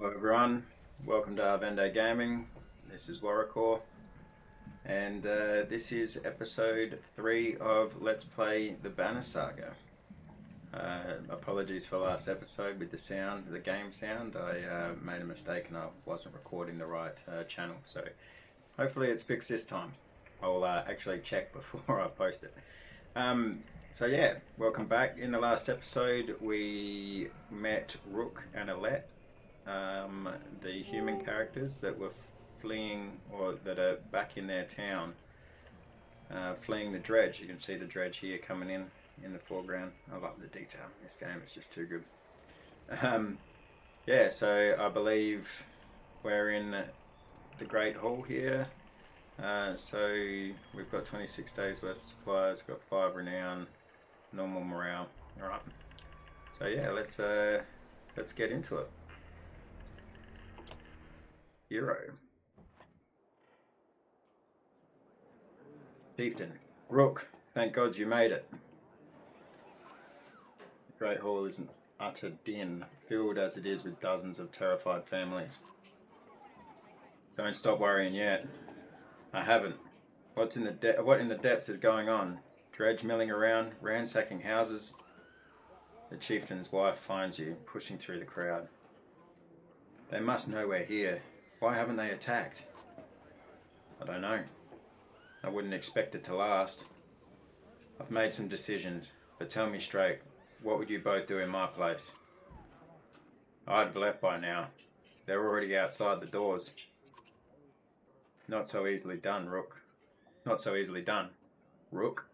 Hello everyone, welcome to Arvendo Gaming. This is Warrior, and this is episode 3 of Let's Play the Banner Saga. Apologies for last episode with the sound, the game sound. I made a mistake and I wasn't recording the right channel, so hopefully it's fixed this time. I'll actually check before I post it. So yeah, welcome back. In the last episode we met Rook and Alette, the human characters that were fleeing, or that are back in their town, fleeing the dredge. You can see the dredge here coming in the foreground. I love the detail. This game is just too good. Yeah, so I believe we're in the Great Hall here. So we've got 26 days worth of supplies. We've got 5 renown, normal morale. All right. So yeah, let's get into it. Hero. Chieftain. Rook, thank God you made it. The Great Hall is an utter din, filled as it is with dozens of terrified families. Don't stop worrying yet. I haven't. What in the depths is going on? Dredge milling around, ransacking houses. The chieftain's wife finds you, pushing through the crowd. They must know we're here. Why haven't they attacked? I don't know. I wouldn't expect it to last. I've made some decisions, but tell me straight, what would you both do in my place? I'd have left by now. They're already outside the doors. Not so easily done, Rook. Not so easily done. Rook?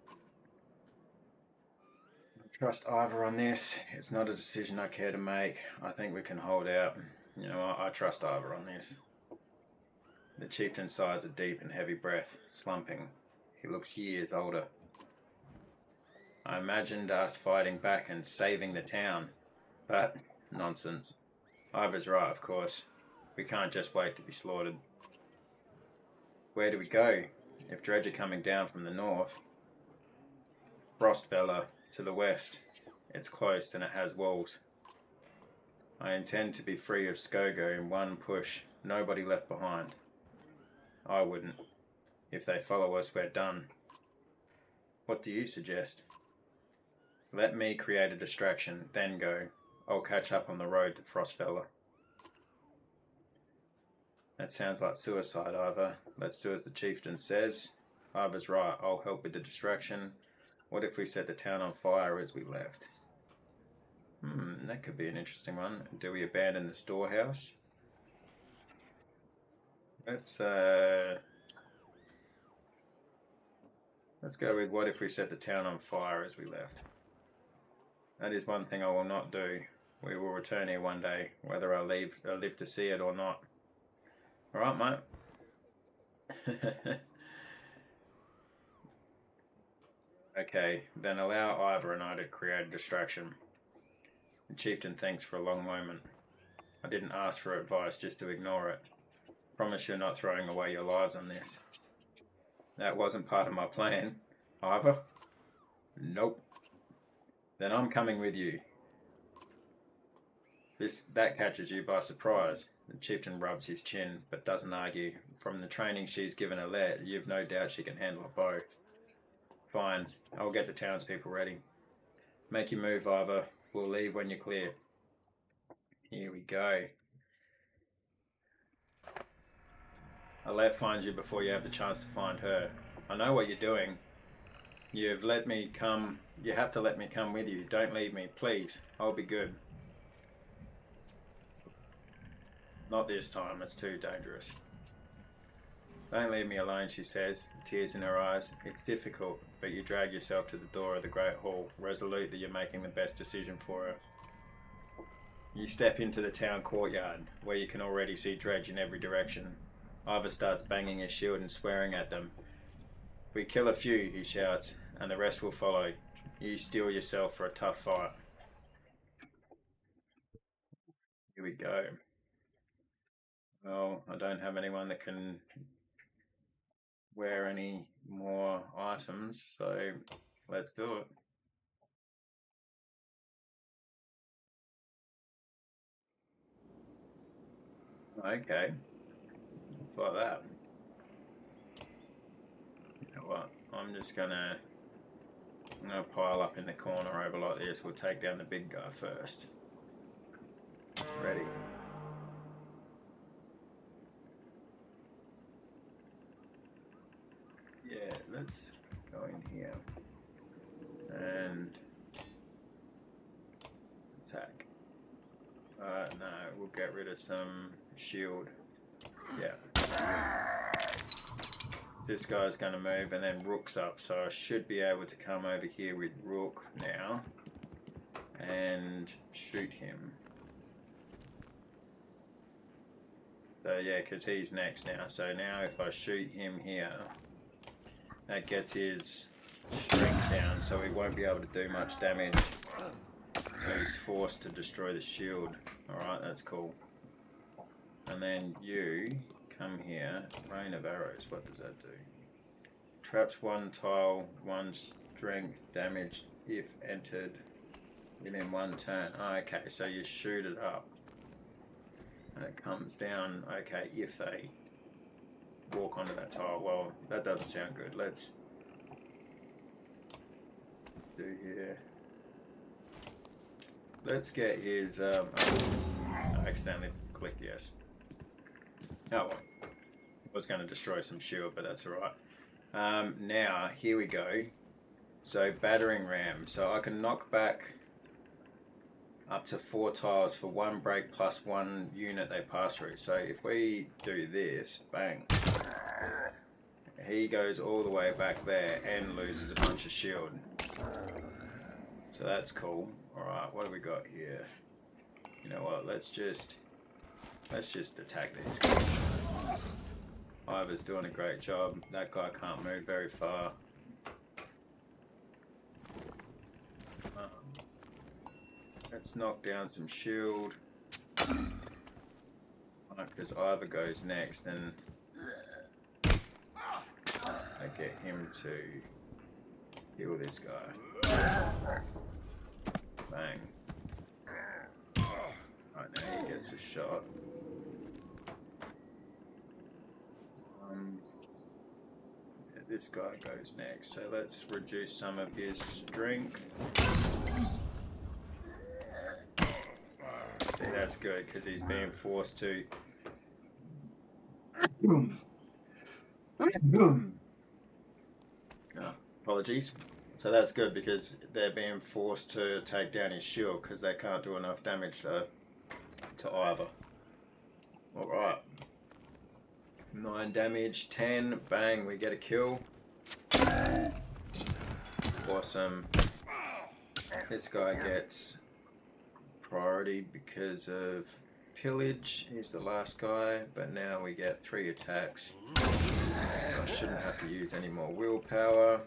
I trust Ivor on this. It's not a decision I care to make. I think we can hold out. You know, I trust Ivor on this. The chieftain sighs a deep and heavy breath, slumping. He looks years older. I imagined us fighting back and saving the town. But, nonsense. Ivor's right, of course. We can't just wait to be slaughtered. Where do we go? If dredge are coming down from the north. Frostfella to the west. It's close and it has walls. I intend to be free of Skogr in one push. Nobody left behind. I wouldn't. If they follow us, we're done. What do you suggest? Let me create a distraction, then go. I'll catch up on the road to Frostfella. That sounds like suicide, Ivor. Let's do as the chieftain says. Ivor's right, I'll help with the distraction. What if we set the town on fire as we left? That could be an interesting one. Do we abandon the storehouse? Let's go with what if we set the town on fire as we left. That is one thing I will not do. We will return here one day, whether I live to see it or not. Alright, mate. Okay, then allow Ivor and I to create a distraction. The chieftain thinks for a long moment. I didn't ask for advice just to ignore it. Promise you're not throwing away your lives on this. That wasn't part of my plan. Ivor? Nope. Then I'm coming with you. That catches you by surprise. The chieftain rubs his chin, but doesn't argue. From the training she's given Alette, you've no doubt she can handle a bow. Fine, I'll get the townspeople ready. Make your move, Ivor. We'll leave when you're clear. Here we go. Alette finds you before you have the chance to find her. I know what you're doing. You have to let me come with you. Don't leave me, please. I'll be good. Not this time, it's too dangerous. Don't leave me alone, she says, tears in her eyes. It's difficult, but you drag yourself to the door of the Great Hall, resolute that you're making the best decision for her. You step into the town courtyard, where you can already see dredge in every direction. Ivor starts banging his shield and swearing at them. We kill a few, he shouts, and the rest will follow. You steel yourself for a tough fight. Here we go. Well, I don't have anyone that can wear any more items, so let's do it. Okay. It's like that. You know what? I'm gonna pile up in the corner over like this. We'll take down the big guy first. Ready. Yeah, let's go in here and attack. No, we'll get rid of some shield. Yeah. So this guy's going to move, and then Rook's up, so I should be able to come over here with Rook now and shoot him. So yeah, because he's next now. So now if I shoot him here, that gets his strength down, so he won't be able to do much damage. So he's forced to destroy the shield. Alright, that's cool. And then you come here. Rain of arrows, what does that do? Traps one tile, one strength damage if entered within one turn. Oh, okay, so you shoot it up. And it comes down, okay, if they walk onto that tile. Well, that doesn't sound good. Let's do here. Let's get his, I accidentally clicked yes. Oh well, I was going to destroy some shield, but that's alright. Now, here we go. So, battering ram. So I can knock back up to 4 tiles for 1 break plus 1 unit they pass through. So if we do this, bang, he goes all the way back there and loses a bunch of shield. So that's cool. Alright, what do we got here? You know what, let's just attack these guys. Ivor's doing a great job. That guy can't move very far. Let's knock down some shield. Because Ivor goes next, and I get him to heal this guy. Bang. Right, now he gets a shot. This guy goes next, so let's reduce some of his strength. See, that's good because he's being forced to. Oh, apologies. So that's good because they're being forced to take down his shield because they can't do enough damage to Ivor. Alright. 9 damage, 10, bang, we get a kill. Awesome. This guy gets priority because of pillage. He's the last guy, but now we get 3 attacks. So I shouldn't have to use any more willpower.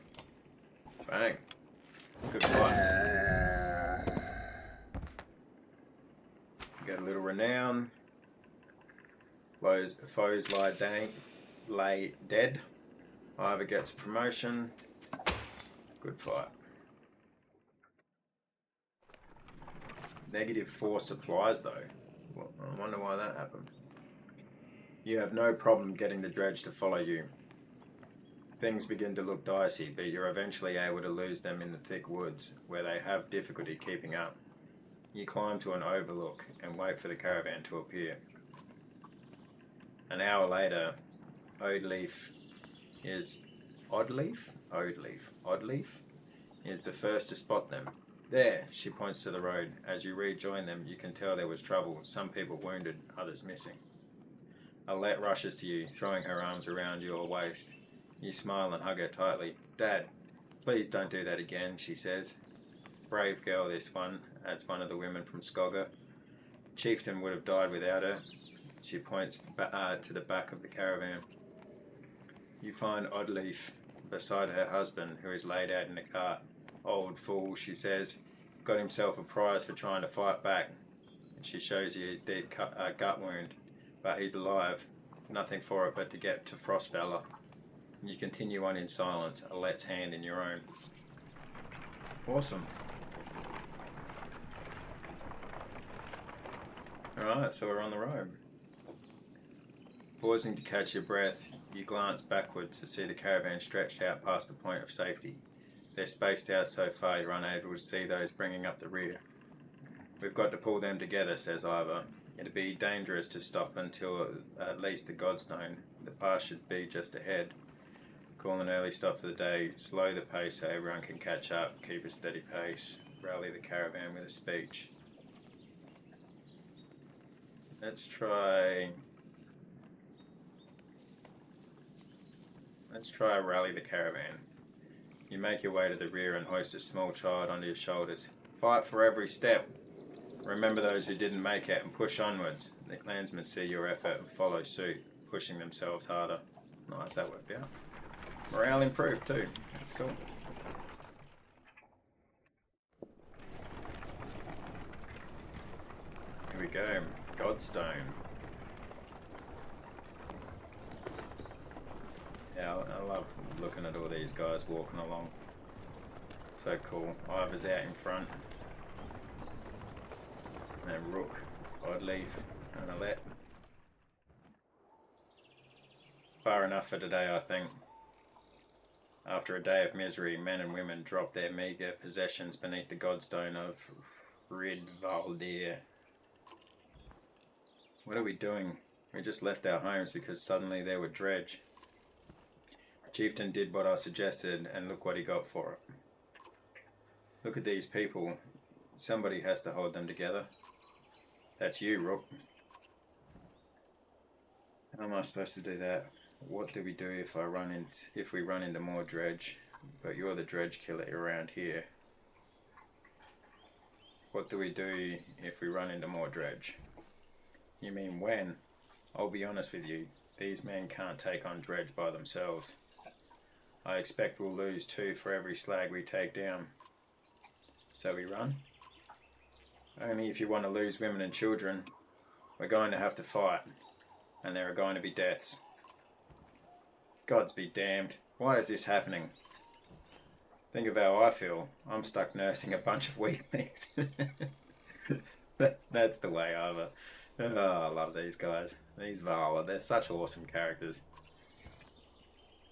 Bang. Good fight. Get a little renown. Foes lay dead. Ivor gets a promotion. Good fight. -4 supplies though. Well, I wonder why that happened. You have no problem getting the dredge to follow you. Things begin to look dicey, but you're eventually able to lose them in the thick woods, where they have difficulty keeping up. You climb to an overlook and wait for the caravan to appear. An hour later, Oddleaf is the first to spot them. There, she points to the road. As you rejoin them, you can tell there was trouble, some people wounded, others missing. Alette rushes to you, throwing her arms around your waist. You smile and hug her tightly. Dad, please don't do that again, she says. Brave girl, this one, adds one of the women from Skogr. Chieftain would have died without her. She points to the back of the caravan. You find Oddleaf beside her husband, who is laid out in a cart. Old fool, she says. Got himself a prize for trying to fight back. And she shows you his deep gut wound. But he's alive. Nothing for it but to get to Frostfella. You continue on in silence, Alette's hand in your own. Awesome. Alright, so we're on the road. Pausing to catch your breath, you glance backwards to see the caravan stretched out past the point of safety. They're spaced out so far you're unable to see those bringing up the rear. We've got to pull them together, says Ivor. It'd be dangerous to stop until at least the godstone. The path should be just ahead. Call an early stop for the day. Slow the pace so everyone can catch up. Keep a steady pace. Rally the caravan with a speech. Let's try rally the caravan. You make your way to the rear and hoist a small child onto your shoulders. Fight for every step. Remember those who didn't make it and push onwards. The clansmen see your effort and follow suit, pushing themselves harder. Nice, that worked out. Morale improved too. That's cool. Here we go. Godstone. Yeah, I love looking at all these guys walking along. So cool. Ivor's out in front. And Rook, Oddleaf, and Alette. Far enough for today, I think. After a day of misery, men and women drop their meagre possessions beneath the godstone of Fridvaldir. What are we doing? We just left our homes because suddenly there were dredge. Chieftain did what I suggested, and look what he got for it. Look at these people. Somebody has to hold them together. That's you, Rook. How am I supposed to do that? What do we do if we run into more dredge? But you're the dredge killer around here. What do we do if we run into more dredge? You mean when? I'll be honest with you. These men can't take on dredge by themselves. I expect we'll lose 2 for every slag we take down. So we run? Only if you want to lose women and children. We're going to have to fight. And there are going to be deaths. Gods be damned. Why is this happening? Think of how I feel. I'm stuck nursing a bunch of weaklings. That's the way over. Oh, I love these guys. These Vala, they're such awesome characters.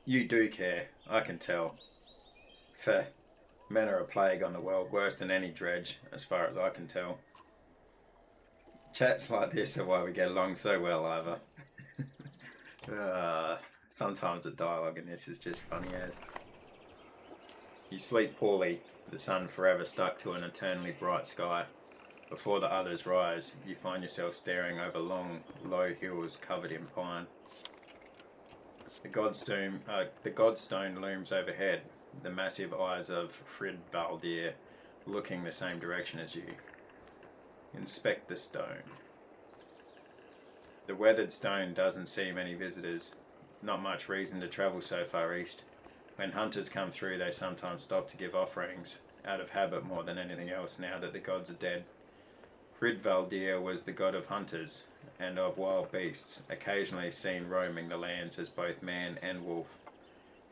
You do care, I can tell. Feh. Men are a plague on the world, worse than any dredge, as far as I can tell. Chats like this are why we get along so well, Ivor. Sometimes the dialogue in this is just funny as. You sleep poorly, the sun forever stuck to an eternally bright sky. Before the others rise, you find yourself staring over long, low hills covered in pine. The godstone looms overhead, the massive eyes of Fridvaldir looking the same direction as you. Inspect the stone. The weathered stone doesn't see many visitors. Not much reason to travel so far east. When hunters come through, they sometimes stop to give offerings, out of habit more than anything else now that the gods are dead. Fridvaldir was the god of hunters and of wild beasts, occasionally seen roaming the lands as both man and wolf.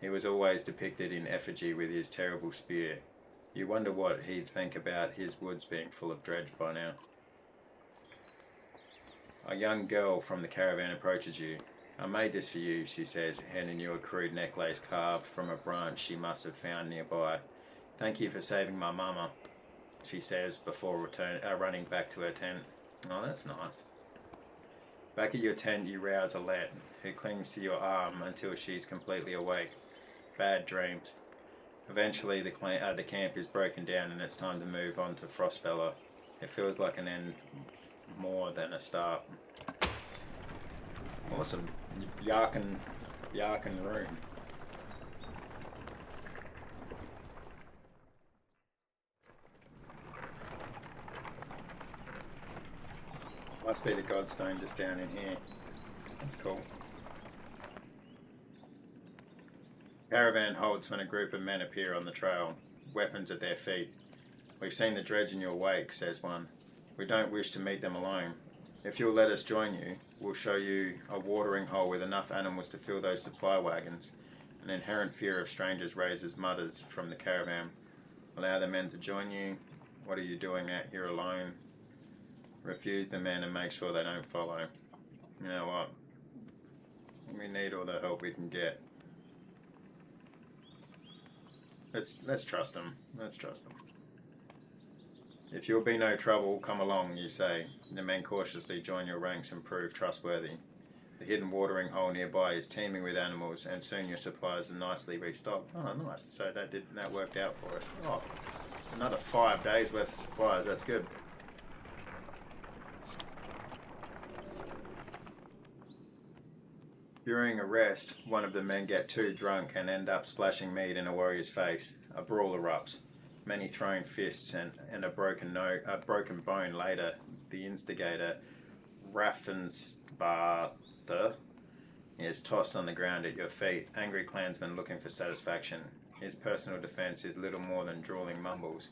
He was always depicted in effigy with his terrible spear. You wonder what he'd think about his woods being full of dredge by now. A young girl from the caravan approaches you. I made this for you, she says, handing you a crude necklace carved from a branch she must have found nearby. Thank you for saving my mama, she says before running back to her tent. Oh, that's nice. Back at your tent, you rouse Alette, who clings to your arm until she's completely awake. Bad dreams. Eventually, the camp is broken down and it's time to move on to Frostfellow. It feels like an end more than a start. Awesome. Yarkin room. Must be the godstone just down in here. That's cool. Caravan halts when a group of men appear on the trail, weapons at their feet. We've seen the dredge in your wake, says one. We don't wish to meet them alone. If you'll let us join you, we'll show you a watering hole with enough animals to fill those supply wagons. An inherent fear of strangers raises mutters from the caravan. Allow the men to join you. What are you doing out here alone? Refuse the men and make sure they don't follow. You know what? We need all the help we can get. Let's trust them. Let's trust them. If you'll be no trouble, come along, you say. The men cautiously join your ranks and prove trustworthy. The hidden watering hole nearby is teeming with animals, and soon your supplies are nicely restocked. Oh, nice. So that worked out for us. Oh, another 5 days worth of supplies. That's good. During a rest, one of the men get too drunk and end up splashing mead in a warrior's face. A brawl erupts. Many throwing fists and a broken bone later. The instigator, Raffensparther, is tossed on the ground at your feet. Angry clansman looking for satisfaction. His personal defense is little more than drawling mumbles.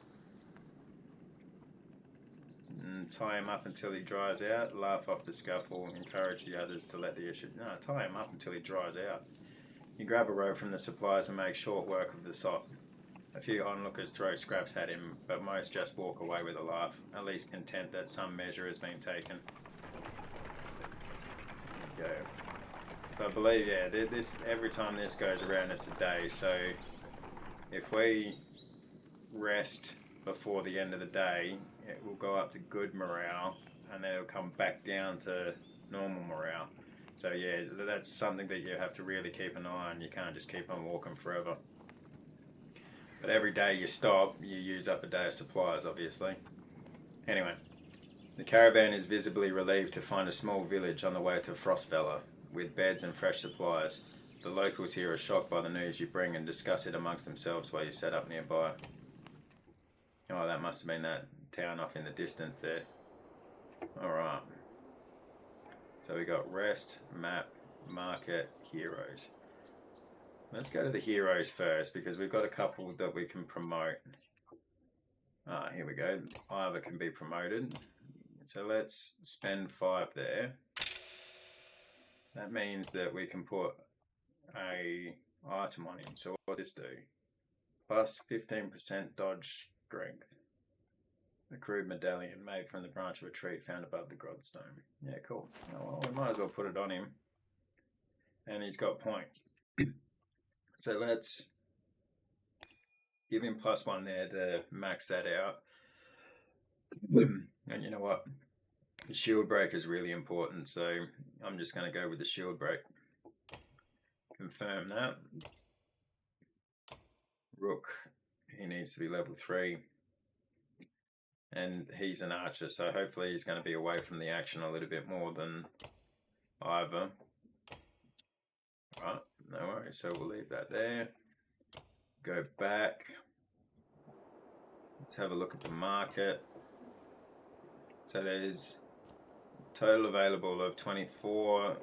Tie him up until he dries out. Laugh off the scuffle. Encourage the others to let the issue. No, tie him up until he dries out. You grab a rope from the supplies and make short work of the sot. A few onlookers throw scraps at him, but most just walk away with a laugh, at least content that some measure has been taken. There you go. So I believe, yeah, this every time this goes around, it's a day. So if we rest before the end of the day, it will go up to good morale, and then it'll come back down to normal morale. So yeah, that's something that you have to really keep an eye on. You can't just keep on walking forever. But every day you stop, you use up a day of supplies, obviously. Anyway, the caravan is visibly relieved to find a small village on the way to Frostfella, with beds and fresh supplies. The locals here are shocked by the news you bring and discuss it amongst themselves while you set up nearby. Oh, that must have been that town off in the distance there. Alright. So we got rest, map, market, heroes. Let's go to the heroes first, because we've got a couple that we can promote. Ah, here we go. Either can be promoted. So let's spend 5 there. That means that we can put a item on him. So what does this do? Plus 15% dodge strength. A crude medallion made from the branch of a tree found above the godstone. Yeah, cool. Oh, well, we might as well put it on him. And he's got points. So let's give him +1 there to max that out. And you know what? The shield break is really important, so I'm just going to go with the shield break. Confirm that. Rook, he needs to be level 3. And he's an archer, so hopefully he's going to be away from the action a little bit more than Ivor. Right, no worries, so we'll leave that there. Go back. Let's have a look at the market. So there's total available of 24.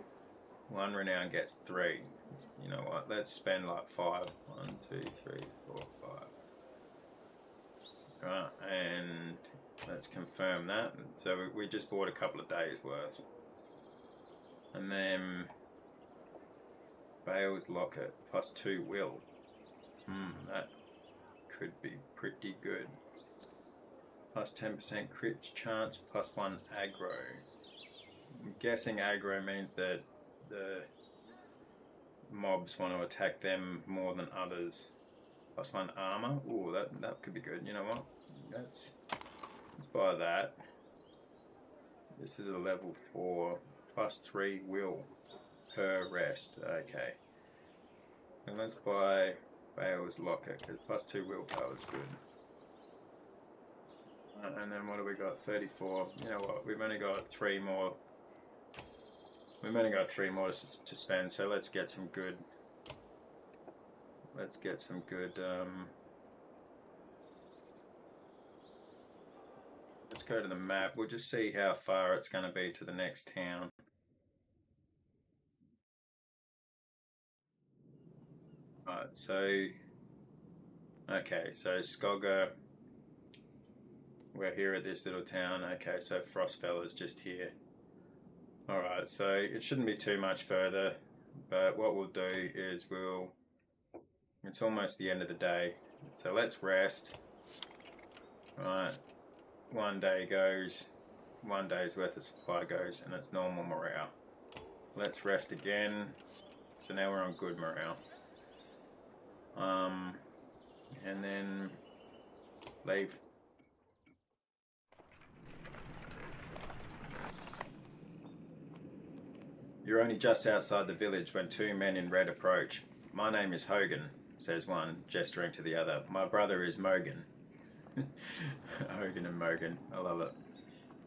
1 renown gets 3. You know what? Let's spend like 5. 1, 2, 3, 4, 5. Right, and let's confirm that. So we just bought a couple of days worth. And then Bale's Locket +2 will. That could be pretty good. +10% crit chance, +1 aggro. I'm guessing aggro means that the mobs want to attack them more than others. +1 armor. Ooh, that could be good. You know what? Let's buy that. This is a level 4. +3 will per rest. Okay. And let's buy Bale's Locket, because +2 willpower is good. And then what have we got? 34. You know what? We've only got 3 more. We've only got 3 more to spend, so let's get some good. Let's get some good. Let's go to the map. We'll just see how far it's going to be to the next town. Right, so. Okay, so Skogr. We're here at this little town. Okay, so Frostfella's just here. Alright, so it shouldn't be too much further, but what we'll do is it's almost the end of the day, so let's rest. Alright, 1 day goes, 1 day's worth of supply goes, and it's normal morale. Let's rest again. So now we're on good morale. And then leave. You're only just outside the village when two men in red approach. My name is Hogan, says one, gesturing to the other. My brother is Mogan. Hogan and Mogan, I love it.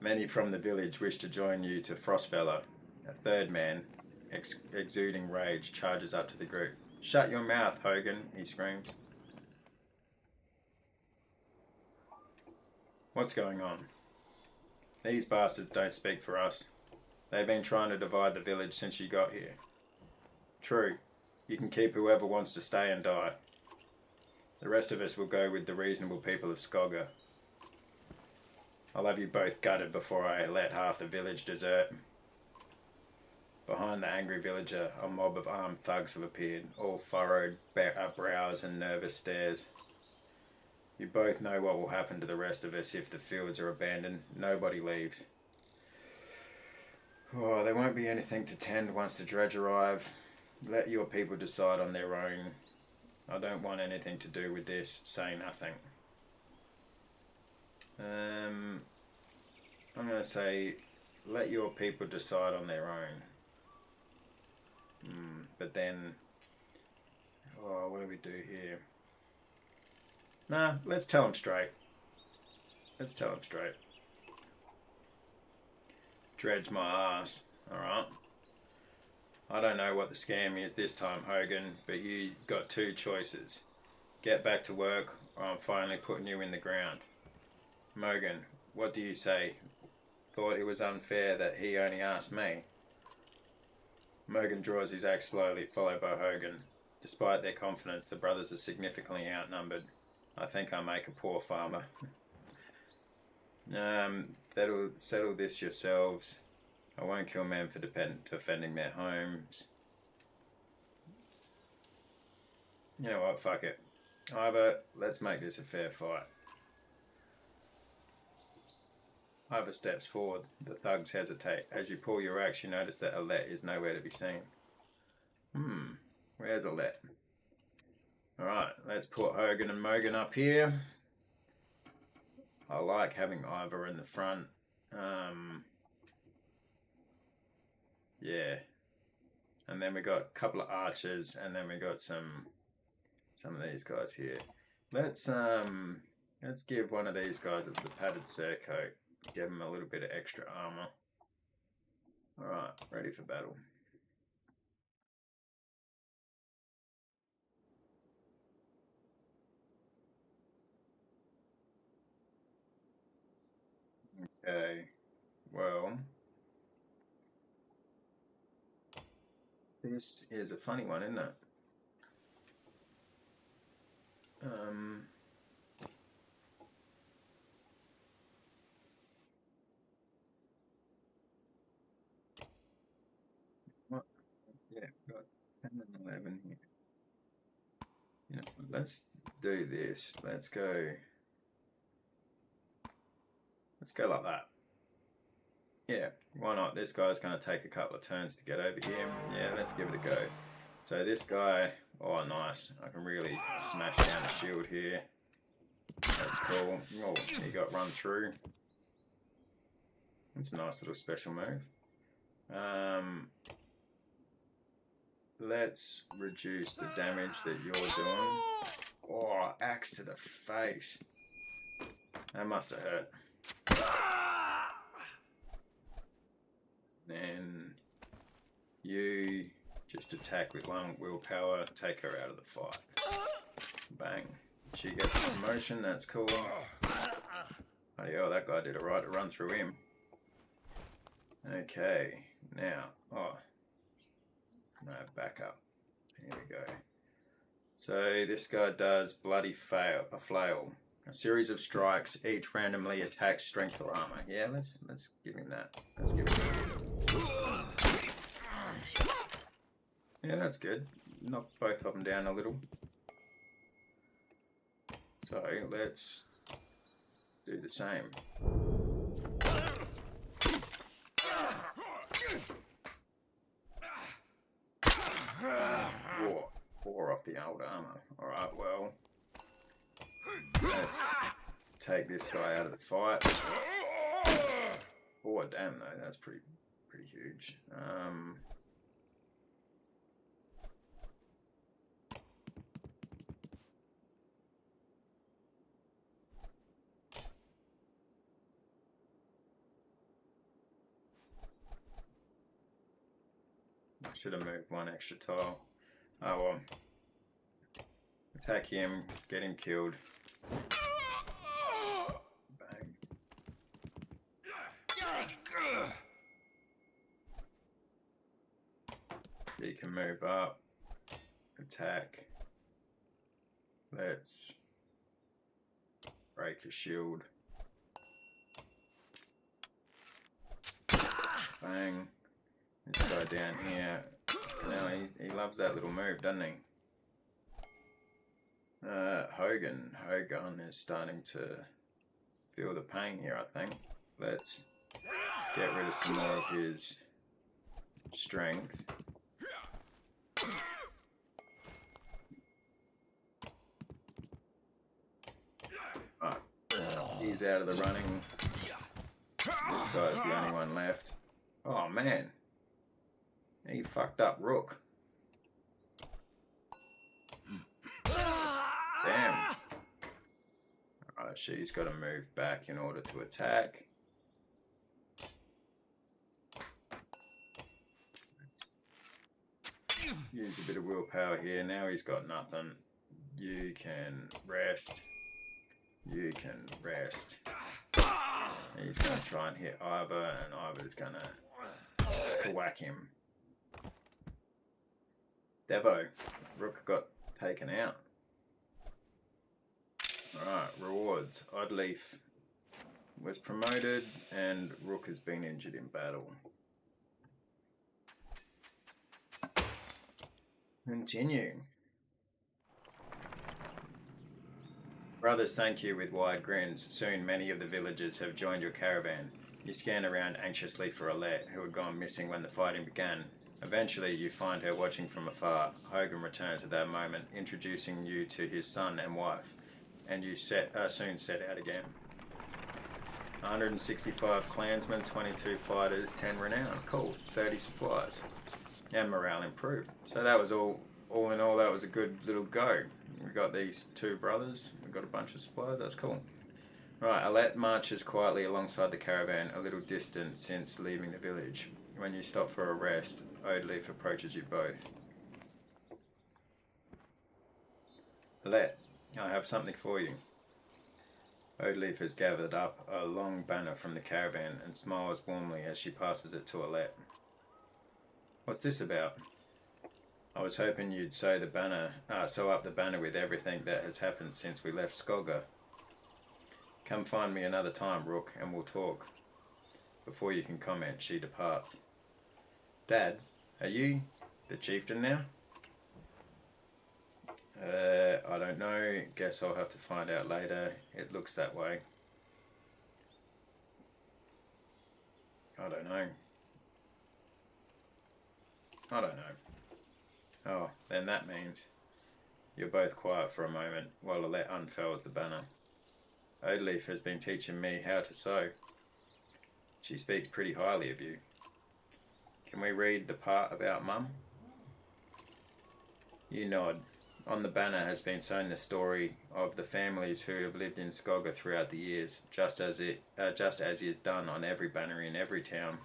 Many from the village wish to join you to Frostfeller. A third man, exuding rage, charges up to the group. Shut your mouth, Hogan, he screams. What's going on? These bastards don't speak for us. They've been trying to divide the village since you got here. True. You can keep whoever wants to stay and die. The rest of us will go with the reasonable people of Skogr. I'll have you both gutted before I let half the village desert. Behind the angry villager, a mob of armed thugs have appeared, all furrowed brows and nervous stares. You both know what will happen to the rest of us if the fields are abandoned. Nobody leaves. Oh, there won't be anything to tend once the dredge arrive. Let your people decide on their own. I don't want anything to do with this. Say nothing. I'm going to say, let your people decide on their own. But then, what do we do here? Nah, let's tell them straight. Let's tell them straight. Dredge my ass, alright? I don't know what the scam is this time, Hogan, but you got two choices. Get back to work, or I'm finally putting you in the ground. Mogan, what do you say? Thought it was unfair that he only asked me. Mogan draws his axe slowly, followed by Hogan. Despite their confidence, the brothers are significantly outnumbered. I think I make a poor farmer. That'll settle this yourselves. I won't kill men for defending their homes. You know what, fuck it. Ivor, let's make this a fair fight. Ivor steps forward. The thugs hesitate. As you pull your axe, you notice that Alette is nowhere to be seen. Where's Alette? Alright, let's put Hogan and Mogan up here. I like having Ivor in the front. Yeah. And then we got a couple of archers, and then we got some of these guys here. Let's give one of these guys the padded surcoat. Give him a little bit of extra armor. Alright, ready for battle. Okay, well, this is a funny one, isn't it? What? Yeah, we've got 10 and 11 here. You know, let's do this. Let's go like that. Yeah, why not? This guy's going to take a couple of turns to get over here. Yeah, let's give it a go. So this guy, oh nice. I can really smash down the shield here. That's cool. Oh, he got run through. That's a nice little special move. Let's reduce the damage that you're doing. Oh, axe to the face. That must have hurt. Then you just attack with one willpower, take her out of the fight. Bang. She gets a promotion, that's cool. Oh yeah, that guy did alright to run through him. Okay, now, no, back up. Here we go. So this guy does bloody flail. A series of strikes, each randomly attacks strength or armor. Yeah, let's give him that. Let's give him that. Yeah, that's good. Knock both of them down a little. So let's do the same. off the old armor. Alright, well, let's take this guy out of the fight. Oh, damn, though, that's pretty huge. I should have moved one extra tile. Oh well. Attack him, get him killed. Bang. He can move up. Attack. Let's break his shield. Bang. This guy down here. Now he loves that little move, doesn't he? Hogan is starting to feel the pain here, I think. Let's get rid of some more of his strength. Right. He's out of the running. This guy's the only one left. Oh man. He fucked up Rook. Damn. Alright, she's got to move back in order to attack. Let's use a bit of willpower here. Now he's got nothing. You can rest. You can rest. He's going to try and hit Ivor, and Ivor's going to whack him. Devo. Rook got taken out. Alright, rewards. Oddleaf was promoted and Rook has been injured in battle. Continue. Brothers thank you with wide grins. Soon many of the villagers have joined your caravan. You scan around anxiously for Alette, who had gone missing when the fighting began. Eventually, you find her watching from afar. Hogan returns at that moment, introducing you to his son and wife, and you soon set out again. 165 clansmen, 22 fighters, 10 renown. Cool. 30 supplies. And morale improved. So that was all in all, that was a good little go. We got these two brothers. We got a bunch of supplies. That's cool. Right, Alette marches quietly alongside the caravan, a little distant since leaving the village. When you stop for a rest, Oddleaf approaches you both. Alette, I have something for you. Oddleaf has gathered up a long banner from the caravan and smiles warmly as she passes it to Alette. What's this about? I was hoping you'd sew up the banner with everything that has happened since we left Skogr. Come find me another time, Rook, and we'll talk. Before you can comment, she departs. Dad, are you the chieftain now? I don't know. Guess I'll have to find out later. It looks that way. I don't know. Oh, then that means you're both quiet for a moment while Alette unfurls the banner. Oddleaf has been teaching me how to sew. She speaks pretty highly of you. Can we read the part about Mum? You nod. On the banner has been sewn the story of the families who have lived in Skogr throughout the years, just as is done on every banner in every town.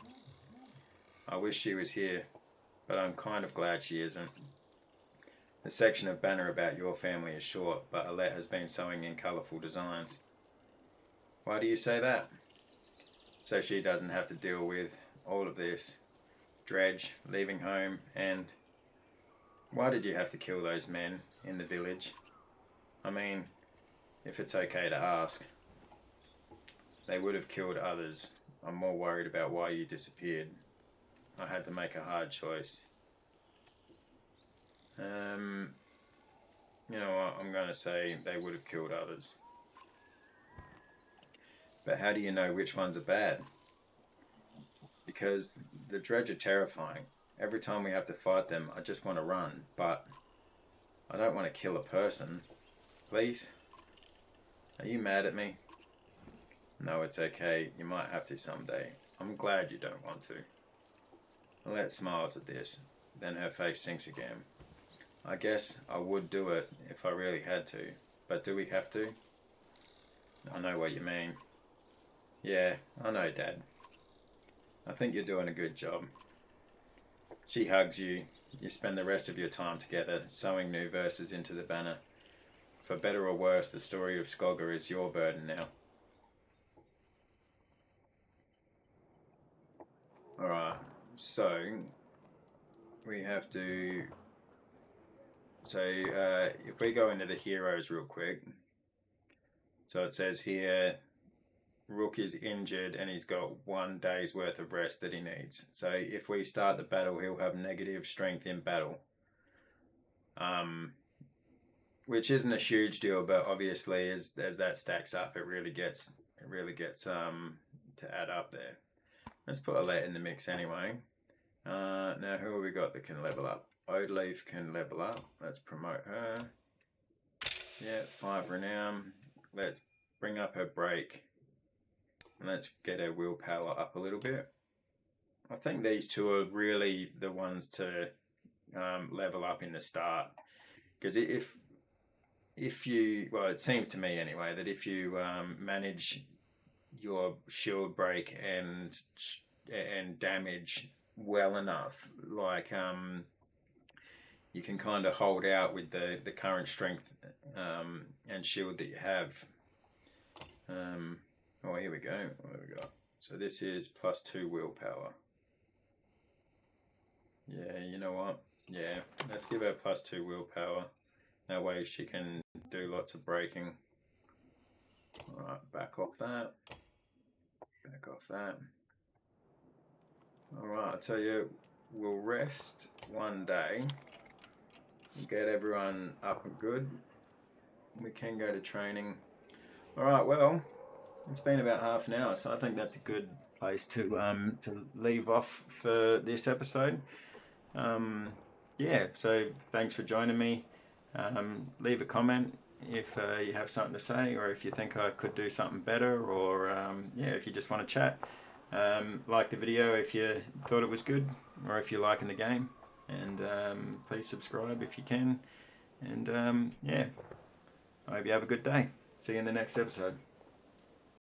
I wish she was here, but I'm kind of glad she isn't. The section of banner about your family is short, but Alette has been sewing in colourful designs. Why do you say that? So she doesn't have to deal with all of this. Dredge, leaving home, and... Why did you have to kill those men in the village? I mean, if it's okay to ask. They would have killed others. I'm more worried about why you disappeared. I had to make a hard choice. You know what, I'm going to say they would have killed others. But how do you know which ones are bad? Because the Dredge are terrifying. Every time we have to fight them, I just want to run, but I don't want to kill a person. Please? Are you mad at me? No, it's okay. You might have to someday. I'm glad you don't want to. Alette smiles at this. Then her face sinks again. I guess I would do it if I really had to. But do we have to? I know what you mean. Yeah, I know, Dad. I think you're doing a good job. She hugs you. You spend the rest of your time together, sewing new verses into the banner. For better or worse, the story of Skogr is your burden now. Alright, so we have to... So if we go into the heroes real quick. So it says here, Rook is injured and he's got 1 day's worth of rest that he needs. So if we start the battle, he'll have negative strength in battle. Which isn't a huge deal, but obviously as that stacks up, it really gets to add up there. Let's put Alette in the mix anyway. Now who have we got that can level up? Odeleaf can level up. Let's promote her. Yeah, 5 renown. Let's bring up her break. Let's get her willpower up a little bit. I think these two are really the ones to level up in the start. Because if you, well, it seems to me anyway, that if you manage your shield break and damage well enough, like you can kind of hold out with the current strength and shield that you have. Oh, here we go. What have we got? So this is +2 willpower. Yeah, you know what? Yeah, let's give her +2 willpower. That way she can do lots of breaking. Alright, back off that. Back off that. Alright, I'll tell you, we'll rest 1 day. Get everyone up and good. We can go to training. Alright, well, it's been about half an hour, so I think that's a good place to leave off for this episode. Yeah, so thanks for joining me. Leave a comment if you have something to say, or if you think I could do something better, or yeah, if you just want to chat. Like the video if you thought it was good, or if you're liking the game, and please subscribe if you can. And yeah, I hope you have a good day. See you in the next episode.